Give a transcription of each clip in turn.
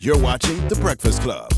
You're watching The Breakfast Club.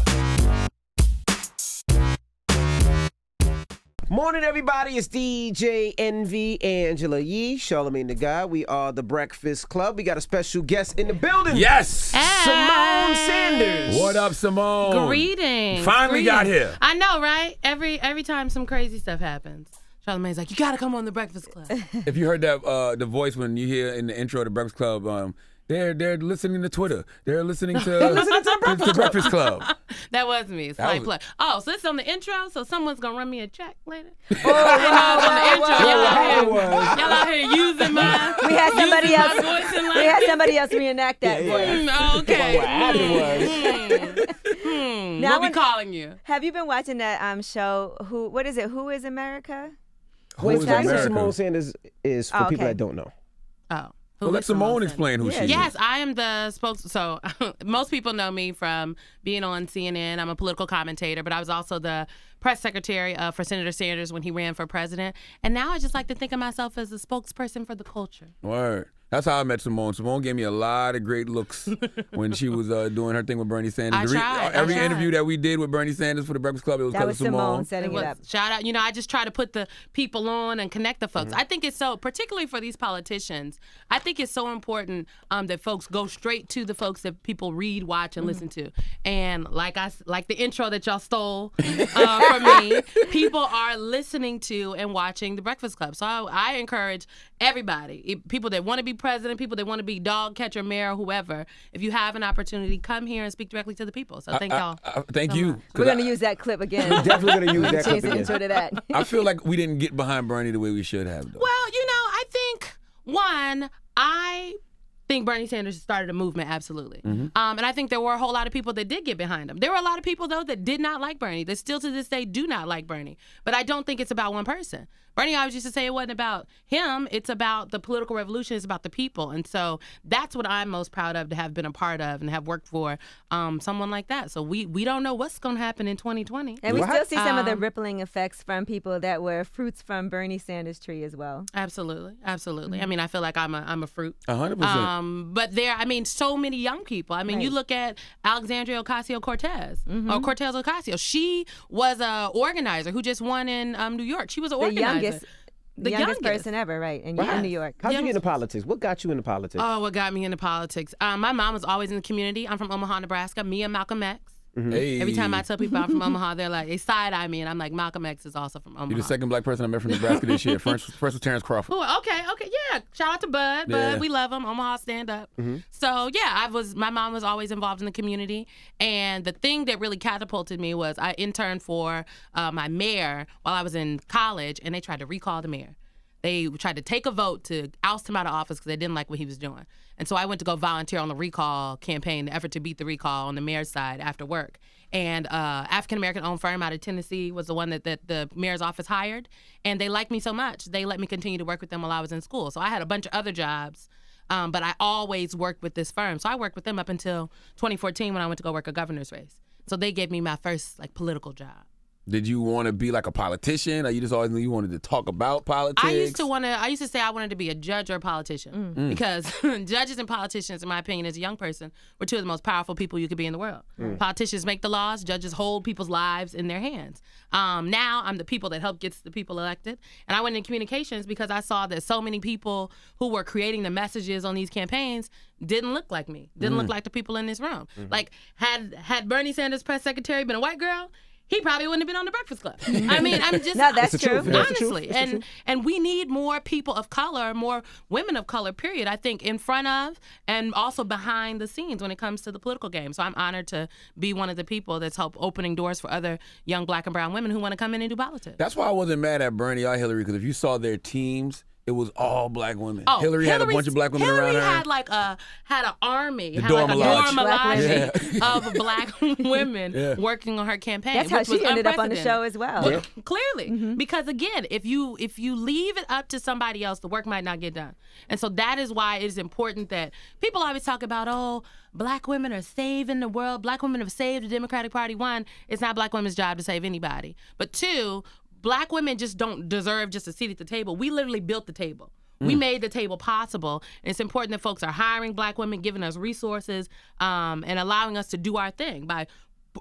Morning, everybody. It's DJ Envy, Angela Yee, Charlamagne the God. We are The Breakfast Club. We got a special guest in the building. Yes! Symone Sanders. What up, Symone? Greetings. Finally got here. I know, right? Every time some crazy stuff happens, Charlamagne's like, you got to come on The Breakfast Club. If you heard that, the voice when you hear in the intro of The Breakfast Club, they're listening to Twitter. They're listening to The Breakfast Club. That was me. Slight play. Oh, so it's on the intro, so someone's going to run me a check later? On the intro. Y'all out here using my We had somebody else. voice in We had somebody else reenact that voice. Okay. Now We'll be calling you. Have you been watching that show? What is it? Who is America? Wait, Who's that's what America? Symone Sanders is for people that don't know. Oh. Well, let Symone explain who she is. Yes, I am the So most people know me from being on CNN. I'm a political commentator, but I was also the press secretary for Senator Sanders when he ran for president. And now I just like to think of myself as a spokesperson for the culture. Word. That's how I met Symone. Symone gave me a lot of great looks when she was doing her thing with Bernie Sanders. Every interview that we did with Bernie Sanders for The Breakfast Club, it was because of Symone. Setting it up. Shout out. I just try to put the people on and connect the folks. I think it's so, particularly for these politicians, I think it's so important that folks go straight to the folks that people read, watch, and listen to. And like the intro that y'all stole from me, people are listening to and watching The Breakfast Club. So I encourage everybody, people that want to be president, people that want to be dog catcher, mayor, whoever, if you have an opportunity, come here and speak directly to the people. So thank y'all. Thank you. We're going to use that clip again. Definitely going to use that clip Change the again. intro to that. I feel like we didn't get behind Bernie the way we should have, though. Well, I think, I think Bernie Sanders started a movement, absolutely. And I think there were a whole lot of people that did get behind him. There were a lot of people, though, that did not like Bernie, that still to this day do not like Bernie. But I don't think it's about one person. Bernie always used to say it wasn't about him, it's about the political revolution, it's about the people. And so that's what I'm most proud of to have been a part of and have worked for someone like that. So we don't know what's going to happen in 2020. And we still see some of the rippling effects from people that were fruits from Bernie Sanders' tree as well. Absolutely. I mean, I feel like I'm a fruit. 100%. But so many young people. I mean, you look at Alexandria Ocasio-Cortez, or Cortez Ocasio. She was a organizer who just won in New York. She was an organizer. The youngest person ever, right, in New York. How'd you get into politics? What got you into politics? Oh, what got me into politics? My mom was always in the community. I'm from Omaha, Nebraska. Me and Malcolm X. Hey. Every time I tell people I'm from Omaha, they're like, they side-eye me, and I'm like, Malcolm X is also from Omaha. You're the second black person I met from Nebraska this year. First was Terrence Crawford. Ooh, okay, yeah. Shout out to Bud. Bud, we love him. Omaha, stand up. So yeah, my mom was always involved in the community, and the thing that really catapulted me was I interned for my mayor while I was in college, and they tried to recall the mayor. They tried to take a vote to oust him out of office because they didn't like what he was doing. And so I went to go volunteer on the recall campaign, the effort to beat the recall on the mayor's side after work. And African-American owned firm out of Tennessee was the one that the mayor's office hired. And they liked me so much, they let me continue to work with them while I was in school. So I had a bunch of other jobs, but I always worked with this firm. So I worked with them up until 2014 when I went to go work a governor's race. So they gave me my first political job. Did you want to be like a politician, or you just always knew you wanted to talk about politics? I used to say I wanted to be a judge or a politician because judges and politicians, in my opinion, as a young person, were two of the most powerful people you could be in the world. Politicians make the laws, judges hold people's lives in their hands. Now I'm the people that help gets the people elected, and I went into communications because I saw that so many people who were creating the messages on these campaigns didn't look like me, didn't look like the people in this room. Like had Bernie Sanders' press secretary been a white girl, he probably wouldn't have been on The Breakfast Club. I mean, I'm just... No, that's true. Honestly. And we need more people of color, more women of color, period, I think, in front of and also behind the scenes when it comes to the political game. So I'm honored to be one of the people that's helped opening doors for other young black and brown women who want to come in and do politics. That's why I wasn't mad at Bernie or Hillary, because if you saw their teams, it was all black women. Oh, Hillary had a bunch of black women around her. Hillary had an army, The Dora Milaje. Milaje of black women working on her campaign. That's how she ended up on the show as well. Well, clearly, because again, if you leave it up to somebody else, the work might not get done. And so that is why it is important that people always talk about, black women are saving the world. Black women have saved the Democratic Party. One, it's not black women's job to save anybody. But two, black women just don't deserve just a seat at the table. We literally built the table. We made the table possible. And it's important that folks are hiring Black women, giving us resources, and allowing us to do our thing by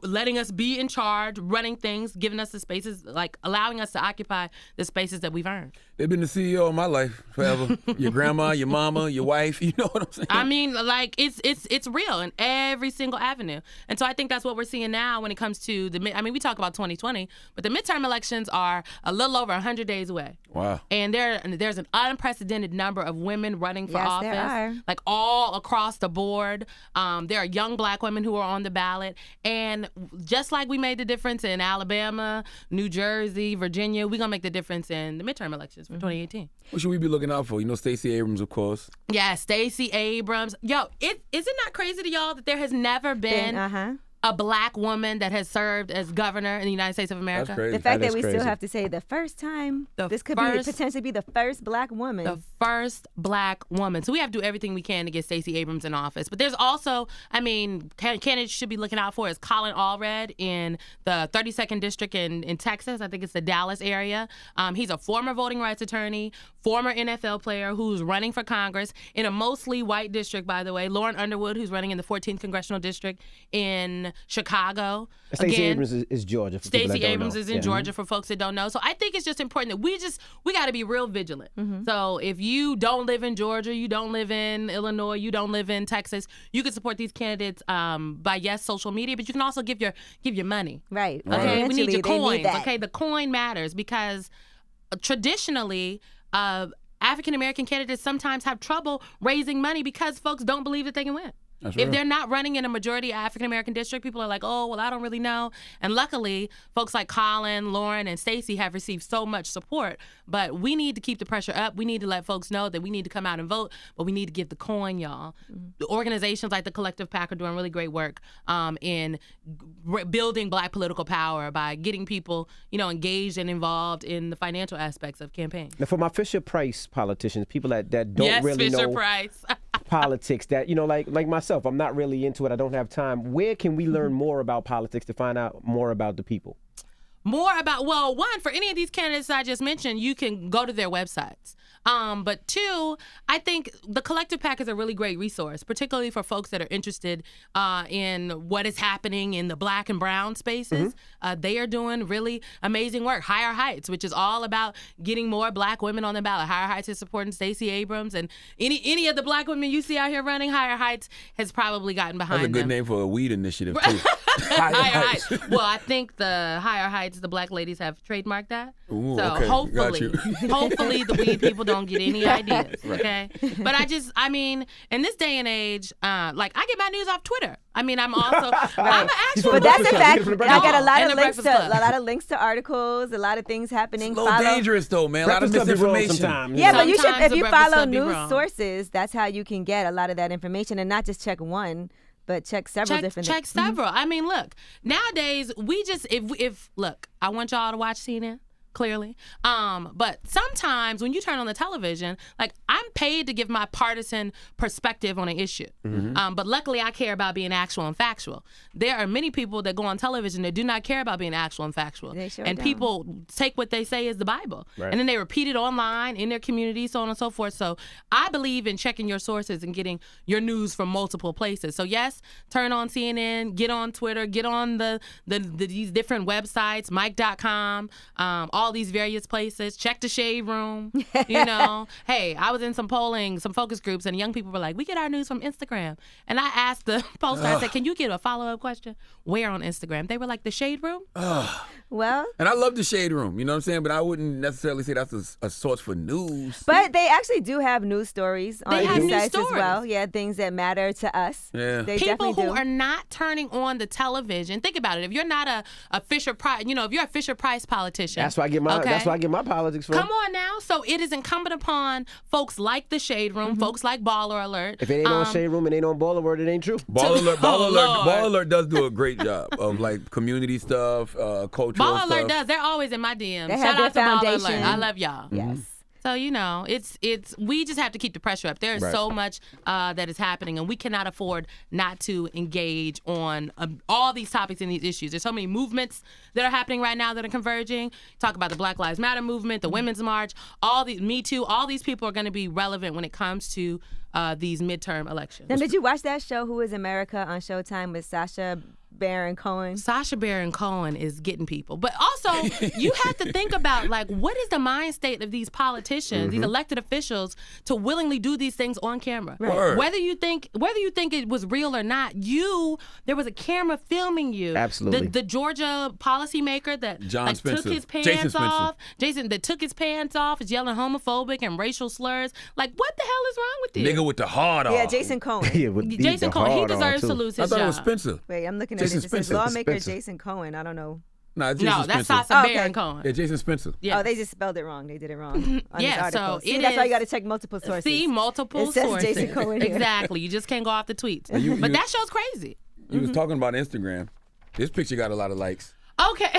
letting us be in charge, running things, giving us the spaces, like allowing us to occupy the spaces that we've earned. They've been the CEO of my life forever. Your grandma, your mama, your wife, you know what I'm saying? I mean, like, it's real in every single avenue. And so I think that's what we're seeing now when it comes to we talk about 2020, but the midterm elections are a little over 100 days away. Wow. And there's an unprecedented number of women running for office. There are. Like all across the board. There are young Black women who are on the ballot. And just like we made the difference in Alabama, New Jersey, Virginia, we're going to make the difference in the midterm elections for 2018. What should we be looking out for? You know, Stacey Abrams, of course. Yeah, Stacey Abrams. Yo, is it not crazy to y'all that there has never been a Black woman that has served as governor in the United States of America? That's crazy. The fact that we crazy. still have to say the first time, this could potentially be the first Black woman. The first Black woman. So we have to do everything we can to get Stacey Abrams in office. But there's also, candidates should be looking out for is Colin Allred in the 32nd District in Texas. I think it's the Dallas area. He's a former voting rights attorney, former NFL player who's running for Congress in a mostly white district, by the way. Lauren Underwood, who's running in the 14th Congressional District in Chicago. Stacey Abrams is Georgia. Stacey Abrams is in Georgia for folks that don't know. So I think it's just important that we got to be real vigilant. So if you don't live in Georgia, you don't live in Illinois, you don't live in Texas, you can support these candidates by social media, but you can also give your money. Right. Okay, we need your coins. Need that. Okay, the coin matters because traditionally, African American candidates sometimes have trouble raising money because folks don't believe that they can win. If they're not running in a majority African American district, people are like, oh, well, I don't really know. And luckily, folks like Colin, Lauren, and Stacey have received so much support. But we need to keep the pressure up. We need to let folks know that we need to come out and vote, but we need to give the coin, y'all. The organizations like the Collective PAC are doing really great work in building Black political power by getting people, engaged and involved in the financial aspects of campaigns. Now, for my Fisher-Price politicians, people that don't really Fisher know Price. politics, that like myself, I'm not really into it. I don't have time. Where can we learn more about politics to find out more about the people? More about, one, for any of these candidates I just mentioned, you can go to their websites. But two, I think the Collective PAC is a really great resource, particularly for folks that are interested in what is happening in the Black and brown spaces. They are doing really amazing work. Higher Heights, which is all about getting more Black women on the ballot. Higher Heights is supporting Stacey Abrams, and any of the Black women you see out here running, Higher Heights has probably gotten behind them. That's a good name for a weed initiative, too. Higher Heights. Well, I think the Higher Heights, the Black ladies have trademarked that. Ooh, so okay. hopefully the weed people don't get any ideas, okay? But in this day and age, I get my news off Twitter. I'm also I'm an actual. But that's a fact. I got a lot And of the links Breakfast links to articles, a lot of things happening. It's a little dangerous, though, man. A lot of misinformation. Yeah, but you should, Sometimes if the you Breakfast follow Club be news wrong. sources, that's how you can get a lot of that information, and not just check one, but check several different. Check several. Look, nowadays we just if look, I want y'all to watch CNN. Clearly. But sometimes when you turn on the television, I'm paid to give my partisan perspective on an issue. But luckily I care about being actual and factual. There are many people that go on television that do not care about being actual and factual. They sure and don't. People take what they say as the Bible. Right. And then they repeat it online, in their community, so on and so forth. So I believe in checking your sources and getting your news from multiple places. So yes, turn on CNN, get on Twitter, get on these different websites, Mike.com, all these various places. Check the Shade Room. Hey, I was in some polling, some focus groups, and young people were like, we get our news from Instagram. And I asked the poster, I said, can you get a follow-up question? Where on Instagram? They were like, the Shade Room? Well, and I love the Shade Room, you know what I'm saying? But I wouldn't necessarily say that's a source for news. but they actually do have news stories on They have these news sites as stories. well. Yeah, things that matter to us. Yeah. They People definitely who do. are not turning on the television, think about it. If you're not a Fisher Price, if you're a Fisher Price politician. That's why I get my. okay? That's why I get my politics from. Come on now. So it is incumbent upon folks like the Shade Room, folks like Baller Alert. If it ain't on Shade Room and ain't on Ball Alert, it ain't true. Ball Alert Lord. does do a great job of community stuff, cultural Baller stuff. Alert does. They're always in my DM. They Shout have out to their Baller foundation. Alert. I love y'all. Yes. So, we just have to keep the pressure up. There is so much that is happening, and we cannot afford not to engage on all these topics and these issues. There's so many movements that are happening right now that are converging. Talk about the Black Lives Matter movement, the Women's March, all these Me Too. All these people are going to be relevant when it comes to these midterm elections. Now, did you watch that show, Who is America, on Showtime with Sacha Baron Cohen? Sacha Baron Cohen is getting people. But also, you have to think about, what is the mind state of these politicians, these elected officials, to willingly do these things on camera? Right. Whether you think it was real or not, there was a camera filming you. Absolutely. The Georgia policymaker that took his pants off. Jason that took his pants off, is yelling homophobic and racial slurs. What the hell is wrong with you? Nigga with the hard on. Yeah, Jason Cohen. Jason Cohen, he deserves to lose his job. I thought it was Spencer. Wait, I'm looking at Jason it. It says Spencer. lawmaker Spencer. Jason Cohen. I don't know. No, it's Jason that's Spencer. Sacha okay. Baron Cohen. Yeah, Jason Spencer. Yes. Oh, they just spelled it wrong. They did it wrong on this article. So See, that's is, why you got to check multiple sources. See, multiple It says sources. Jason Cohen here. Exactly. You just can't go off the tweets. But that show's crazy. You was talking about Instagram. This picture got a lot of likes. Okay.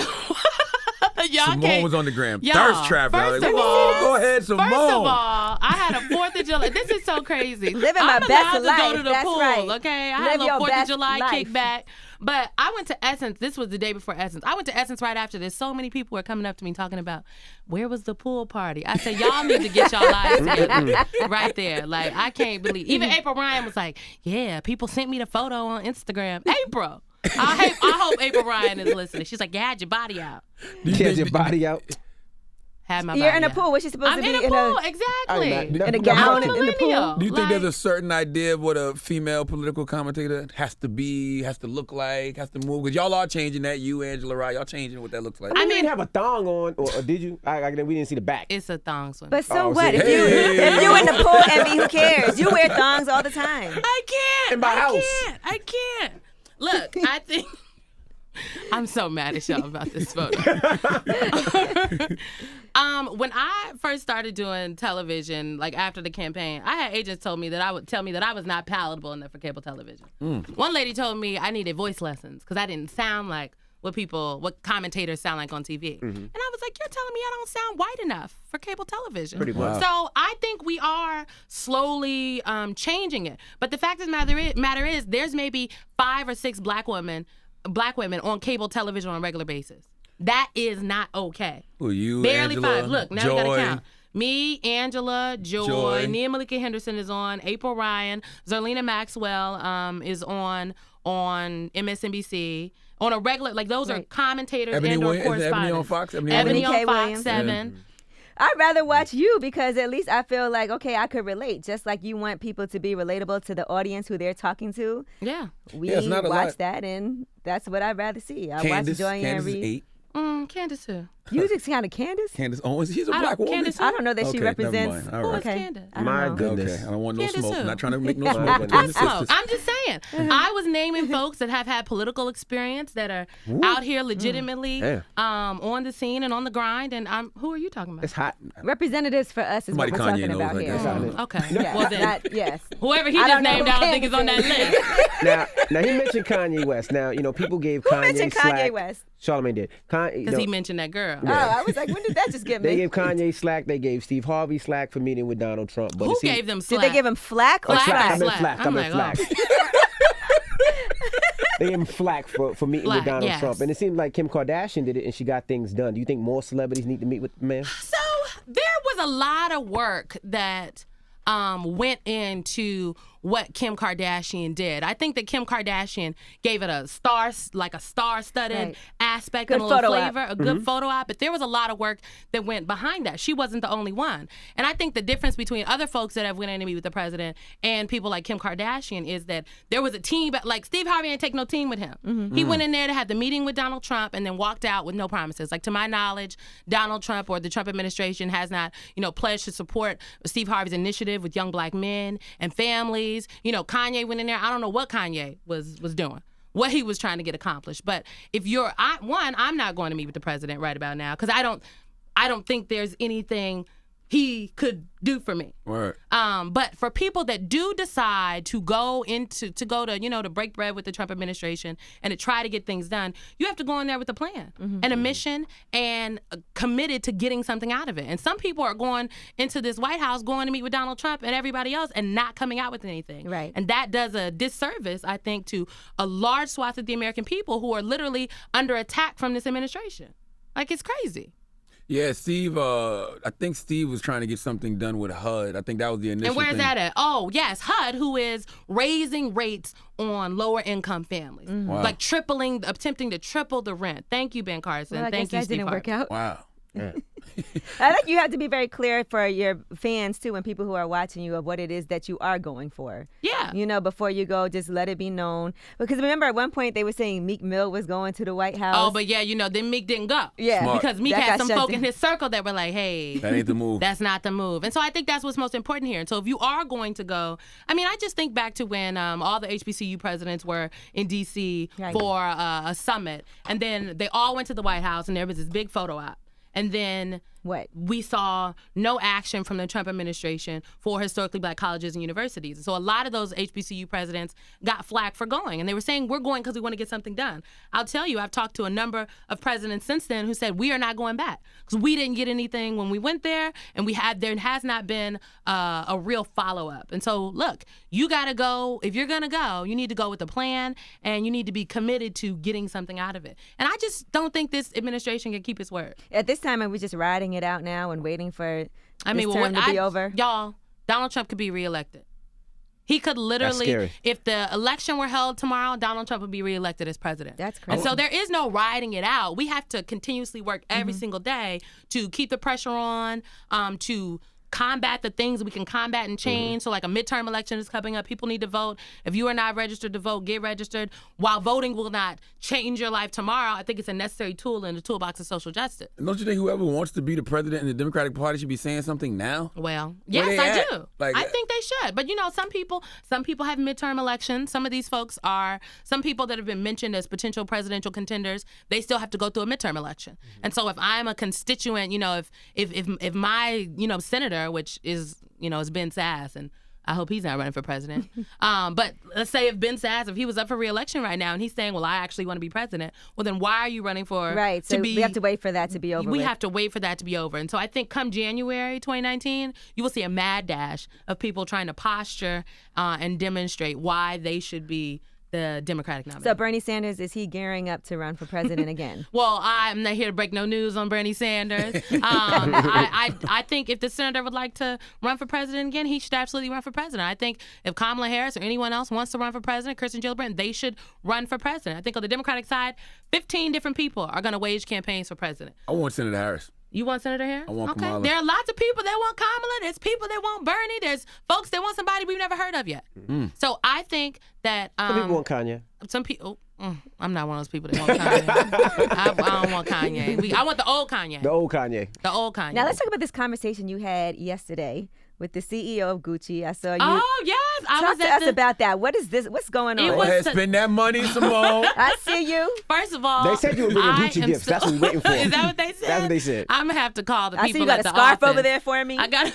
Y'all Symone can't. was on the gram. Y'all, Thirst trap. first Like, of all- go ahead, Symone. First of all, I had a 4th of July. This is so crazy. Living my I'm best allowed to life. go to the That's pool, right. okay? I Live had a your little 4th of best July life. kickback. But I went to Essence. This was the day before Essence. I went to Essence right after this. So many people were coming up to me talking about, where was the pool party? I said, y'all need to get y'all lives together right there. I can't believe. Even April Ryan was like, yeah, people sent me the photo on Instagram. April. I hope April Ryan is listening. She's like, you had your body out. You had your body out. Had my You're body in a out. pool. What's she supposed I'm to be in a pool, exactly. in a gown I'm a in the pool? millennial. Do you think Like- there's a certain idea of what a female political commentator has to be, has to look like, has to move? Because y'all are changing that. You, Angela Rye, y'all changing what that looks like. I mean, you didn't have a thong on, or did you? We didn't see the back. It's a thong swim. But so Oh, what? see, If you in the pool, Envy, who cares? You wear thongs all the time. I can't. In my house. I can't. Look, I think I'm so mad at y'all about this photo. When I first started doing television, after the campaign, I had agents tell me that I was not palatable enough for cable television. One lady told me I needed voice lessons because I didn't sound like what commentators sound like on TV. And I was like, you're telling me I don't sound white enough for cable television. Pretty much. So I think we are slowly changing it. But the fact of the matter is there's maybe 5 or 6 black women on cable television on a regular basis. That is not okay. Who, you, Barely Angela, 5. Look, now Joy. we gotta count. Me, Angela, Joy, Nia Malika Henderson is on, April Ryan, Zerlina Maxwell is on MSNBC. On a regular, those are commentators Ebony and or Williams, correspondents. Ebony on Fox? Ebony on K. Fox Williams. 7. I'd rather watch you because at least I feel like, okay, I could relate. Just like you want people to be relatable to the audience who they're talking to. Yeah. We Yeah, it's not a watch lot. that, and that's what I'd rather see. I Candace, watch Joy Candace and is Reed. 8. Candace who? You just kind of Candace? Candace Owens, she's a black woman. Candace I don't know that Okay, she never represents. mind. All Who right. is Candace? I don't My know. goodness. Okay, I don't want no Candace smoke. who? Not trying to make no smoke. What between the smoke? sisters. I'm just saying. I was naming folks that have had political experience that are out here legitimately on the scene and on the grind. And who are you talking about? It's hot. Representatives for us is Somebody what we're Kanye talking knows, about I here. guess. Okay. Yeah, Well then, yes. whoever he I just don't know named, who I don't think is on that Candace list. Now he mentioned Kanye West. Now people gave Who Kanye mentioned slack. Kanye West? Charlamagne did. Because he mentioned that girl. Oh, I was like, when did that just get me? They gave Kanye slack. They gave Steve Harvey slack for meeting with Donald Trump. But Who it seems- gave them Did slack? they give him flack or Flack. slack? I meant flack. I I'm meant like, flack. They gave him flack for meeting Flack, with Donald yes. Trump. And it seemed like Kim Kardashian did it and she got things done. Do you think more celebrities need to meet with the man? So there was a lot of work that went into what Kim Kardashian did. I think that Kim Kardashian gave it a star-studded Right. aspect Good and a little photo op. flavor, a good photo op. But there was a lot of work that went behind that. She wasn't the only one. And I think the difference between other folks that have went in to meet with the president and people like Kim Kardashian is that there was a team, but like Steve Harvey ain't take no team with him. He went in there to have the meeting with Donald Trump and then walked out with no promises. Like to my knowledge, Donald Trump or the Trump administration has not, pledged to support Steve Harvey's initiative with young black men and families. Kanye went in there. I don't know what Kanye was doing, what he was trying to get accomplished. But if I'm not going to meet with the president right about now because I don't think there's anything he could do for me. Right. But for people that do decide to go to break bread with the Trump administration and to try to get things done, you have to go in there with a plan and a mission and committed to getting something out of it. And some people are going into this White House, going to meet with Donald Trump and everybody else and not coming out with anything. Right. And that does a disservice, I think, to a large swath of the American people who are literally under attack from this administration. Like, it's crazy. Yeah, Steve, I think Steve was trying to get something done with HUD. I think that was the initial And where's thing. that at? Oh, yes, HUD, who is raising rates on lower income families. Wow. Like attempting to triple the rent. Thank you, Ben Carson. Well, I Thank guess you, that Steve didn't work Harvey. out. Wow. I think you have to be very clear for your fans too and people who are watching you of what it is that you are going for. Yeah. Before you go, just let it be known. Because remember at one point they were saying Meek Mill was going to the White House. Oh, but yeah, then Meek didn't go. Yeah. Smart. Because Meek That had got some shut folk down. in his circle that were like, hey, That ain't the move. that's not the move. And so I think that's what's most important here. And so if you are going to go, I just think back to when all the HBCU presidents were in D.C. Right. for a summit. And then they all went to the White House and there was this big photo op. And then What? we saw no action from the Trump administration for historically black colleges and universities. So a lot of those HBCU presidents got flack for going. And they were saying, we're going because we want to get something done. I'll tell you, I've talked to a number of presidents since then who said, we are not going back because we didn't get anything when we went there. And there has not been a real follow-up. And so, look, you got to go. If you're going to go, you need to go with a plan and you need to be committed to getting something out of it. And I just don't think this administration can keep its word. At this time, are we just riding it out now and waiting for this term to be over? Y'all, Donald Trump could be reelected. He could literally, scary. if the election were held tomorrow, Donald Trump would be reelected as president. That's crazy. And so there is no riding it out. We have to continuously work every single day to keep the pressure on, to combat the things we can combat and change. So like a midterm election is coming up. People need to vote. If you are not registered to vote, get registered. While voting will not change your life tomorrow, I think it's a necessary tool in the toolbox of social justice. And don't you think whoever wants to be the president in the Democratic Party should be saying something now? Well, Where yes, they I at? do. Like, I think they should. But some people have midterm elections. Some of these folks some people that have been mentioned as potential presidential contenders, they still have to go through a midterm election. And so if I'm a constituent, if my, senator, which is, is Ben Sass, and I hope he's not running for president. But let's say if Ben Sass, if he was up for re-election right now and he's saying, well, I actually want to be president, well, then why are you running for Right, so we have to wait for that to be over. We have to wait for that to be over. And so I think come January 2019, you will see a mad dash of people trying to posture and demonstrate why they should be the Democratic nominee. So Bernie Sanders, is he gearing up to run for president again? Well, I'm not here to break no news on Bernie Sanders. I think if the senator would like to run for president again, he should absolutely run for president. I think if Kamala Harris or anyone else wants to run for president, Kirsten Gillibrand, they should run for president. I think on the Democratic side, 15 different people are going to wage campaigns for president. I want Senator Harris. You want Senator Harris? I want okay. Kamala. There are lots of people that want Kamala. There's people that want Bernie. There's folks that want somebody we've never heard of yet. So I think that Some people want Kanye. some people. I'm not one of those people that want Kanye. I don't want Kanye. I want the old Kanye. The old Kanye. The old Kanye. Now let's talk about this conversation you had yesterday with the CEO of Gucci. I saw you. Oh yes, I Talk was to at us about that. What is this? What's going on? Go was ahead, so- spend that money, Simone. I see you. First of all, They said you were bringing I Gucci am gifts. That's what we're waiting for. Is that what they said? That's what they said. I'm gonna have to call the I see people you got at a the scarf office. over there for me. I got.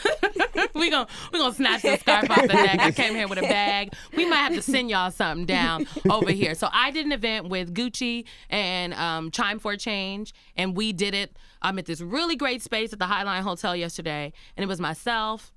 we gonna snatch the scarf off the neck. I came here with a bag. We might have to send y'all something down over here. So I did an event with Gucci and Chime for a Change, and we did it at this really great space at the Highline Hotel yesterday, and it was myself.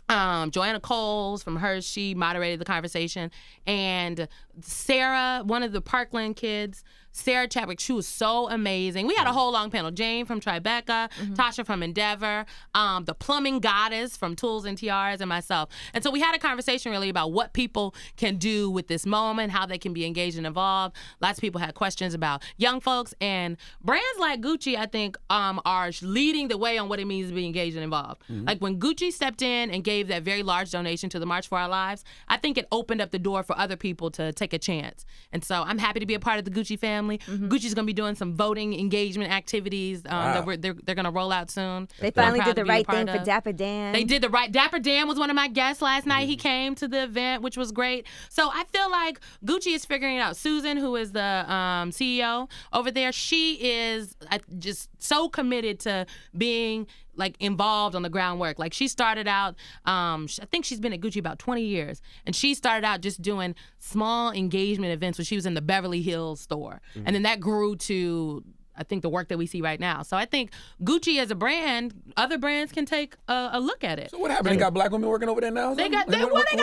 Joanna Coles from hers, she moderated the conversation, and Sarah, one of the Parkland kids, Sarah Chadwick, she was so amazing. We had a whole long panel. Jane from Tribeca, Tasha from Endeavor, the plumbing goddess from Tools and Tiaras, and myself. And so we had a conversation really about what people can do with this moment, how they can be engaged and involved. Lots of people had questions about young folks, and brands like Gucci, I think, are leading the way on what it means to be engaged and involved. Like when Gucci stepped in and gave that very large donation to the March for Our Lives, I think it opened up the door for other people to take a chance. And so I'm happy to be a part of the Gucci family. Gucci's going to be doing some voting engagement activities that they're going to roll out soon. They that I'm finally proud did to the be a right part thing for of. Dapper Dan. They did the right. Dapper Dan was one of my guests last night. He came to the event, which was great. So I feel like Gucci is figuring it out. Susan, who is the CEO over there, she is just so committed to being like involved on the groundwork. Like she started out, I think she's been at Gucci about 20 years, and she started out just doing small engagement events when she was in the Beverly Hills store, and then that grew to, I think, the work that we see right now. So I think Gucci as a brand, other brands can take a look at it. So what happened? They got black women working over there now? They got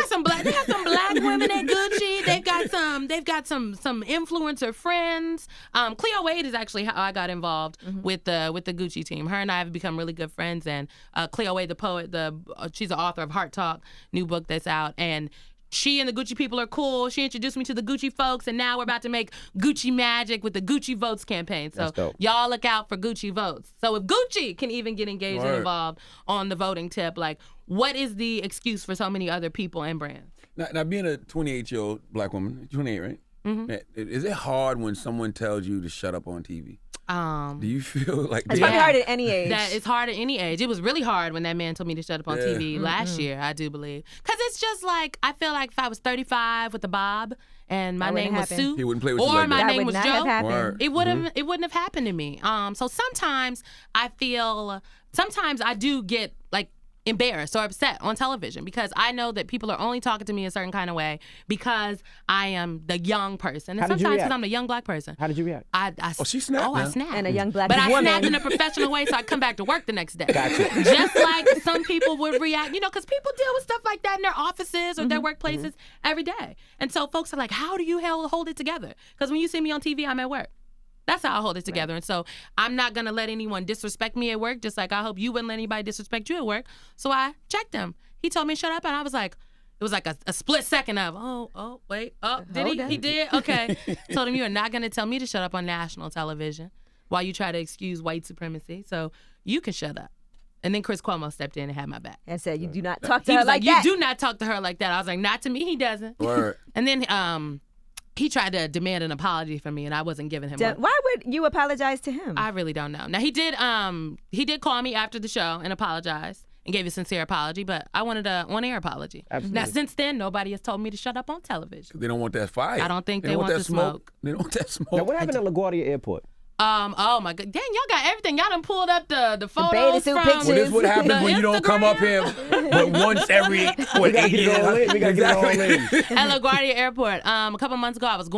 some black women at Gucci. They've got some influencer friends. Cleo Wade is actually how I got involved with the Gucci team. Her and I have become really good friends. And Cleo Wade, the poet, she's the author of Heart Talk, new book that's out, and she and the Gucci people are cool. She introduced me to the Gucci folks, and now we're about to make Gucci magic with the Gucci Votes campaign. So y'all look out for Gucci Votes. So if Gucci can even get engaged and involved on the voting tip, like, what is the excuse for so many other people and brands? Now being a 28-year-old black woman, 28, right? Mm-hmm. Is it hard when someone tells you to shut up on TV? Do you feel like it's probably hard at any age? It's hard at any age. It was really hard when that man told me to shut up on TV last year, I do believe. Because it's just like, I feel like if I was 35 with a bob and my name was Sue, he wouldn't play with you like my that. name was Joe, it wouldn't have happened to me. So sometimes I do get like embarrassed or upset on television because I know that people are only talking to me a certain kind of way because I am the young person. And sometimes because I'm the young black person. How did you react? She snapped. I snapped. And a young black woman. But I woman. snapped in a professional way so I come back to work the next day. Gotcha. Just like some people would react, because people deal with stuff like that in their offices or their workplaces every day. And so folks are like, how do you hold it together? Because when you see me on TV, I'm at work. That's how I hold it together. Right. And so I'm not going to let anyone disrespect me at work, just like I hope you wouldn't let anybody disrespect you at work. So I checked him. He told me to shut up, and I was like, it was like a split second of, wait, did he? He did? Okay. Told him, you are not going to tell me to shut up on national television while you try to excuse white supremacy. So you can shut up. And then Chris Cuomo stepped in and had my back. And said, you do not talk to her like that. You do not talk to her like that. I was like, not to me, he doesn't. Word. And then he tried to demand an apology from me, and I wasn't giving him one. Why would you apologize to him? I really don't know. Now, he did call me after the show and apologize and gave a sincere apology, but I wanted an on-air apology. Absolutely. Now, since then, nobody has told me to shut up on television. They don't want that fire. I don't think they want the smoke. They don't want that smoke. Now, what happened at LaGuardia Airport? Oh my God, dang, y'all got everything. Y'all done pulled up the photos bathing suit from pictures. Well, this is what happens when you don't come up here but once every 8 years. We gotta get it all in. At LaGuardia Airport. A couple months ago, I was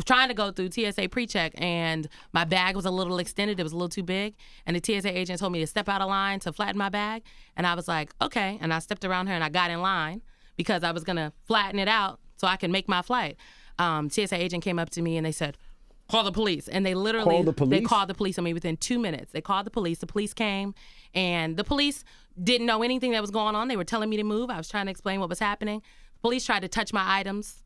trying to go through TSA pre-check, and my bag was a little extended. It was a little too big, and the TSA agent told me to step out of line to flatten my bag, and I was like, okay, and I stepped around her and I got in line because I was gonna flatten it out so I can make my flight. TSA agent came up to me and they said, call the police. And they literally they called the police on me within 2 minutes. They called the police. The police came, and the police didn't know anything that was going on. They were telling me to move. I was trying to explain what was happening. The police tried to touch my items.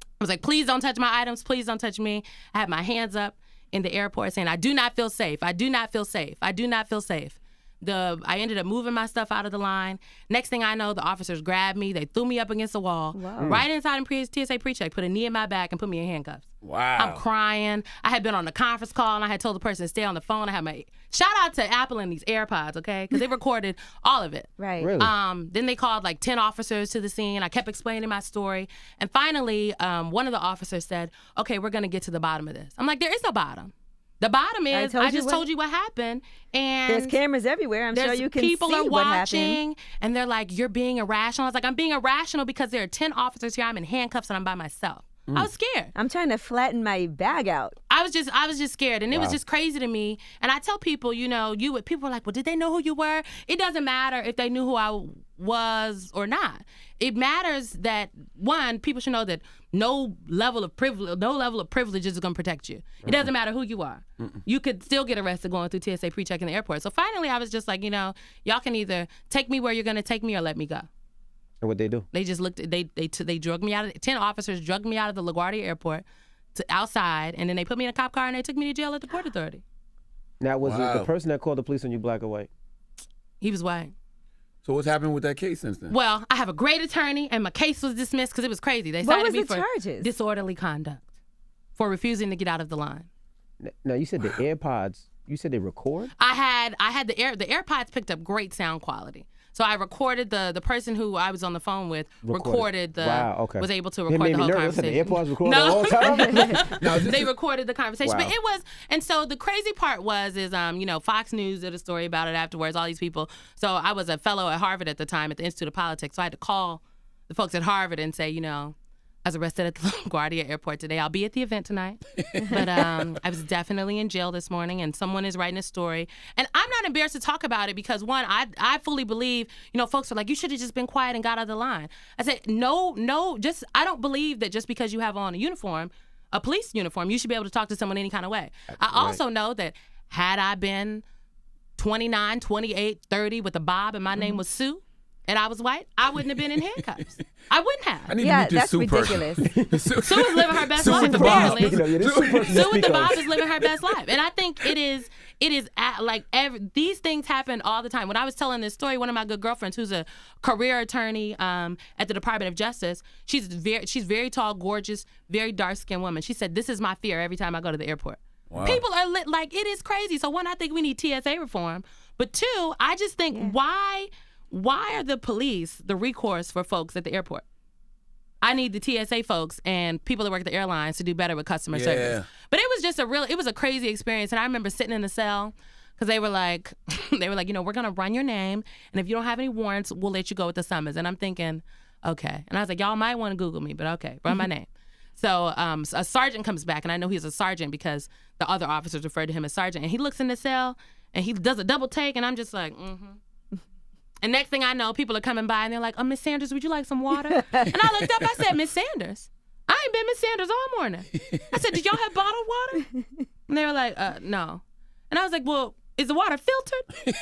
I was like, please don't touch my items. Please don't touch me. I had my hands up in the airport saying, I do not feel safe. I do not feel safe. I do not feel safe. I ended up moving my stuff out of the line. Next thing I know, the officers grabbed me. They threw me up against the wall. Wow. Right inside in TSA pre-check, put a knee in my back and put me in handcuffs. Wow. I'm crying. I had been on a conference call, and I had told the person to stay on the phone. I had my shout out to Apple and these AirPods, okay? Because they recorded all of it. Right. Really? Then they called like 10 officers to the scene. I kept explaining my story. And finally, one of the officers said, okay, we're going to get to the bottom of this. I'm like, there is no bottom. The bottom is, I just told you what happened, and there's cameras everywhere. I'm sure you can people see are what watching, happened. and they're like, "You're being irrational." I was like, "I'm being irrational because there are 10 officers here. I'm in handcuffs and I'm by myself." I was scared. I'm trying to flatten my bag out. I was just scared, and it was just crazy to me. And I tell people, people are like, "Well, did they know who you were?" It doesn't matter if they knew who I was or not. It matters that, one, people should know that no level of privilege is going to protect you. It doesn't matter who you are. You could still get arrested going through TSA pre-check in the airport. So finally, I was just like, y'all can either take me where you're going to take me or let me go. And what'd they do? They just looked. They drugged me out. 10 officers drugged me out of the LaGuardia Airport to outside, and then they put me in a cop car and they took me to jail at the Port Authority. Now, was it the person that called the police on you black or white? He was white. So what's happened with that case since then? Well, I have a great attorney, and my case was dismissed because it was crazy. They cited me for disorderly conduct, for refusing to get out of the line. Now, you said the AirPods, you said they record? I had the AirPods picked up great sound quality. So I recorded the person who I was on the phone with recorded the was able to It record made the me whole nervous. conversation. The AirPods recording the whole time. They recorded the conversation, Wow. but it was. And so the crazy part is Fox News did a story about it afterwards. All these people. So I was a fellow at Harvard at the time at the Institute of Politics. So I had to call the folks at Harvard and say, I was arrested at the LaGuardia Airport today. I'll be at the event tonight. But I was definitely in jail this morning, and someone is writing a story. And I'm not embarrassed to talk about it because, one, I fully believe, folks are like, you should have just been quiet and got out of the line. I said, no, I don't believe that just because you have on a police uniform, you should be able to talk to someone any kind of way. I also know that had I been 29, 28, 30 with a bob and my name was Sue, and I was white, I wouldn't have been in handcuffs. I wouldn't have. I need to meet this that's Sue ridiculous. Sue is living her best Sue life, with the bob. apparently. Sue with the bob is is living her best life. And I think it is these things happen all the time. When I was telling this story, one of my good girlfriends, who's a career attorney at the Department of Justice, she's very tall, gorgeous, very dark-skinned woman. She said, this is my fear every time I go to the airport. Wow. People are it is crazy. So one, I think we need TSA reform. But two, I just think why are the police the recourse for folks at the airport? I need the TSA folks and people that work at the airlines to do better with customer service. But it was just it was a crazy experience. And I remember sitting in the cell because they were like, we're going to run your name. And if you don't have any warrants, we'll let you go with the summons. And I'm thinking, okay. And I was like, y'all might want to Google me, but okay, run my name. So a sergeant comes back, and I know he's a sergeant because the other officers referred to him as sergeant. And he looks in the cell, and he does a double take, and I'm just like, And next thing I know, people are coming by, and they're like, Miss Sanders, would you like some water? And I looked up, I said, Miss Sanders? I ain't been Miss Sanders all morning. I said, did y'all have bottled water? And they were like, no. And I was like, well, is the water filtered?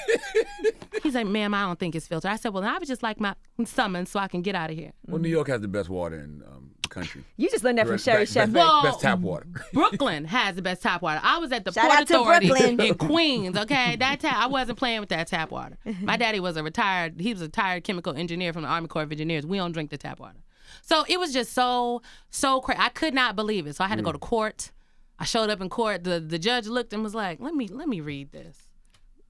He's like, ma'am, I don't think it's filtered. I said, well, then I would just like my summons so I can get out of here. Well, New York has the best water in the country. You just learned that from Sherry Shepherd. Best tap water. Brooklyn has the best tap water. I was at the Shout Port out to Authority Brooklyn. in Queens, okay? I wasn't playing with that tap water. My daddy was a retired chemical engineer from the Army Corps of Engineers. We don't drink the tap water. So it was just so crazy. I could not believe it. So I had to go to court. I showed up in court. The judge looked and was like, let me read this.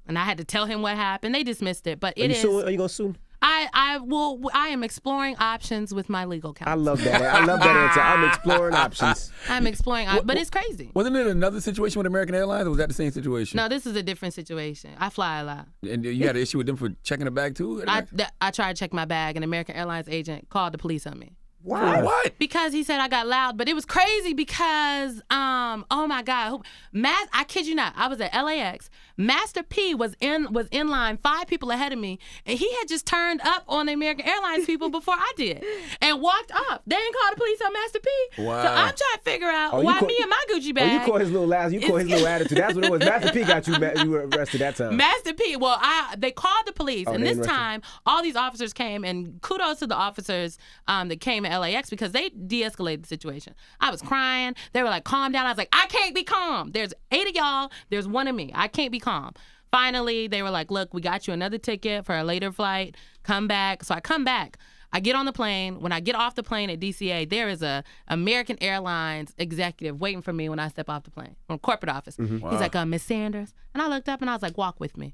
And I had to tell him what happened. They dismissed it, but Are you going to sue? I am exploring options with my legal counsel. I love that. I love that answer. I'm exploring options. I'm exploring, but it's crazy. Wasn't it another situation with American Airlines, or was that the same situation? No, this is a different situation. I fly a lot. And you had an issue with them for checking the bag too? I tried to check my bag, and an American Airlines agent called the police on me. Why? What? Because he said I got loud, but it was crazy because, oh my God, I kid you not, I was at LAX. Master P was in line 5 people ahead of me, and he had just turned up on the American Airlines people before I did, and walked up. They didn't call the police on Master P. Wow. So I'm trying to figure out why me and my Gucci bag. You caught his little attitude. That's what it was. Master P got you. You were arrested that time. Master P. Well, they called the police, and this time all these officers came, and kudos to the officers that came at LAX because they de-escalated the situation. I was crying. They were like, "Calm down." I was like, "I can't be calm. There's 8 of y'all. There's 1 of me. I can't be calm." Finally, they were like, "Look, we got you another ticket for a later flight. Come back." So I come back. I get on the plane. When I get off the plane at DCA, there is a American Airlines executive waiting for me when I step off the plane from corporate office. Wow. He's like, Miss Sanders. And I looked up and I was like, walk with me.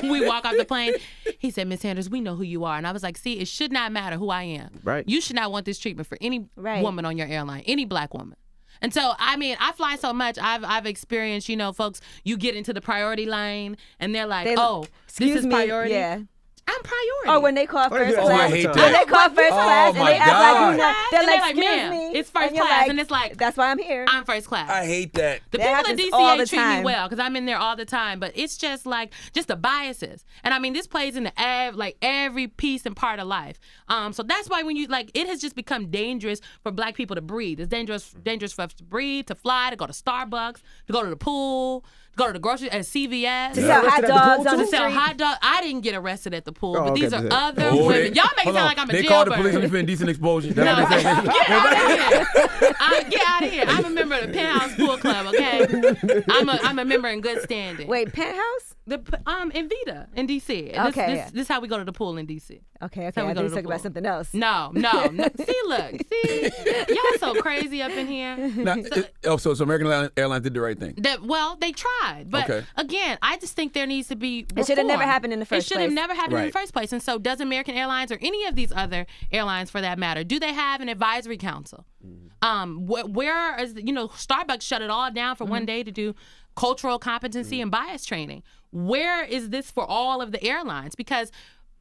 We walk off the plane. He said, Miss Sanders, we know who you are. And I was like, see, it should not matter who I am. Right. You should not want this treatment for any woman on your airline, any black woman. And so, I mean, I fly so much. I've experienced, folks, you get into the priority lane and they're like, this is priority. Yeah. I'm priority. Or when they call first class. I hate that. When they call first class and they act like they're like, excuse ma'am, me. it's first and you're class. like, And it's like, that's why I'm here. I'm first class. I hate that. The That people at happens all the DCA treat me time. well because I'm in there all the time, but it's just like the biases. And I mean, this plays into every piece and part of life. So that's why when it has just become dangerous for black people to breathe. It's dangerous for us to breathe, to fly, to go to Starbucks, to go to the pool, to go to the grocery at CVS. To sell hot dogs on the To sell street. hot dogs. I didn't get arrested at the pool, but okay, these are good. other women. Y'all make it sound like I'm a jailbird. They called the police on you for indecent exposure. No, get out of here. Get out of here. I'm a member of the Penthouse Pool Club, okay? I'm a member in good standing. Wait, Penthouse? In Vita in DC. Okay, this is how we go to the pool in DC. Okay. I thought you were talking about something else. No. See, y'all so crazy up in here. Now, so American Airlines did the right thing. They tried, but again, I just think there needs to be reform. It should have never happened in the first place. It should have never happened in the first place. And so, does American Airlines or any of these other airlines, for that matter, do they have an advisory council? Where is Starbucks shut it all down for one day to do cultural competency and bias training. Where is this for all of the airlines? Because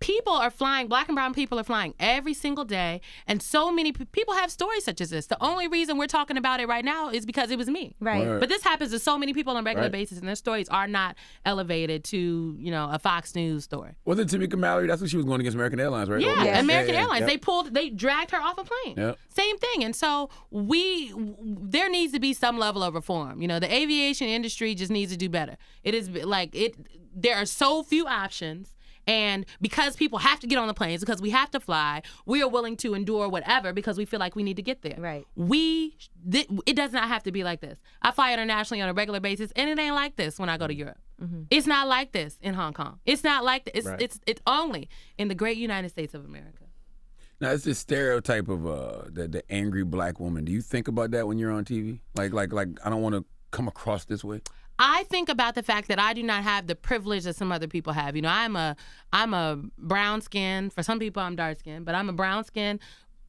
people are flying, black and brown people are flying every single day, and so many people have stories such as this. The only reason we're talking about it right now is because it was me. Right. But this happens to so many people on a regular basis, and their stories are not elevated to, a Fox News story. Wasn't Tamika Mallory? That's what she was going against American Airlines, right? Yeah, American Airlines. They dragged her off a plane. Yep. Same thing. And so there needs to be some level of reform. The aviation industry just needs to do better. There are so few options. And because people have to get on the planes, because we have to fly, we are willing to endure whatever because we feel like we need to get there. Right. It does not have to be like this. I fly internationally on a regular basis, and it ain't like this when I go to Europe. Mm-hmm. It's not like this in Hong Kong. It's not like this. It's only in the great United States of America. Now, it's this stereotype of the angry black woman. Do you think about that when you're on TV? Like I don't want to come across this way? I think about the fact that I do not have the privilege that some other people have. I'm a brown skin. For some people, I'm dark skin, but I'm a brown skin,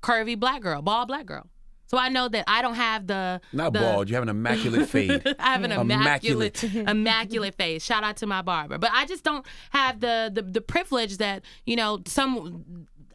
curvy black girl, bald black girl. So I know that I don't have bald. You have an immaculate fade. I have an immaculate face. Shout out to my barber. But I just don't have the privilege that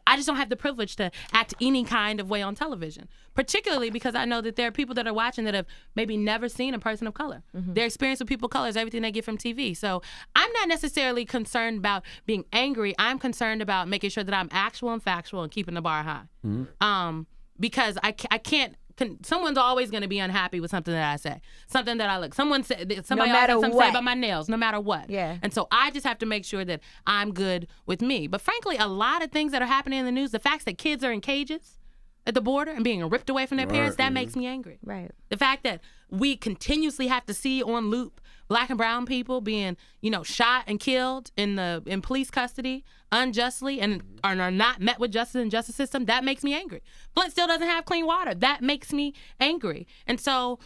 I just don't have the privilege to act any kind of way on television, particularly because I know that there are people that are watching that have maybe never seen a person of color. Mm-hmm. Their experience with people of color is everything they get from TV. So I'm not necessarily concerned about being angry. I'm concerned about making sure that I'm actual and factual and keeping the bar high. Mm-hmm. Because I can't. Someone's always going to be unhappy with something that I say, something that I look. Somebody else has something to say about my nails, no matter what. Yeah. And so I just have to make sure that I'm good with me. But frankly, a lot of things that are happening in the news, the facts that kids are in cages at the border and being ripped away from their parents, that makes me angry. Right. The fact that we continuously have to see on loop black and brown people being, shot and killed in police custody unjustly and are not met with justice in the justice system, that makes me angry. Flint still doesn't have clean water. That makes me angry. And so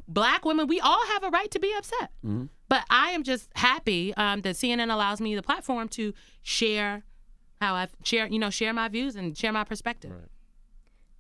black women, we all have a right to be upset. Mm-hmm. But I am just happy that CNN allows me the platform to share share my views and share my perspective. Right.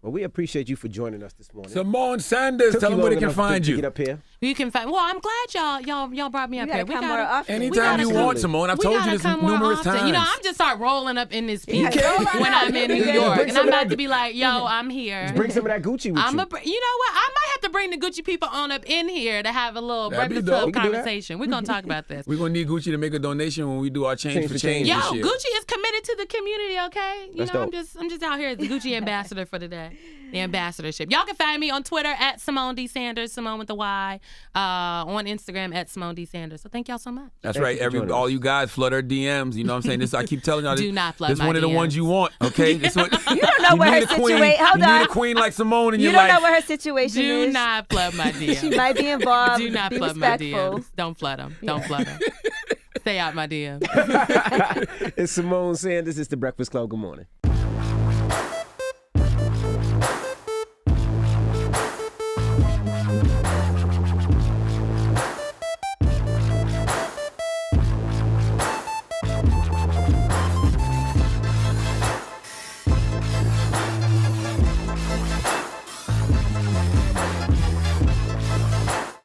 Well, we appreciate you for joining us this morning. Symone Sanders, tell them where they can find you. Get up here. You can find. Well, I'm glad y'all brought me up here. We gotta come more often. Anytime you want, Symone. I've told you this numerous times. I'm just start rolling up in this piece when I'm in New York, and I'm about to be like, I'm here. Just bring some of that Gucci with you. You know what? I might have to bring the Gucci people on up in here to have a little breakfast club conversation. We're gonna talk about this. We're gonna need Gucci to make a donation when we do our change for change. Yo, this year. Gucci is committed to the community. Okay, I'm just out here as the Gucci ambassador for the day. The ambassadorship. Y'all can find me on Twitter at Symone D. Sanders, Symone with the Y, on Instagram at Symone D. Sanders. So thank y'all so much. That's right. All you guys flood our DMs. You know what I'm saying? This I keep telling y'all. Do not flood this my one of the DMs. ones you want. Okay. You don't know where her situation. Hold you on. need a queen like Symone in you your life. You don't know where her situation is. Do not flood my DMs. She might be involved. Do not be flood respectful. my DMs. Don't flood them. Don't flood them. Stay out my DMs. It's Symone Sanders. It's The Breakfast Club. Good morning.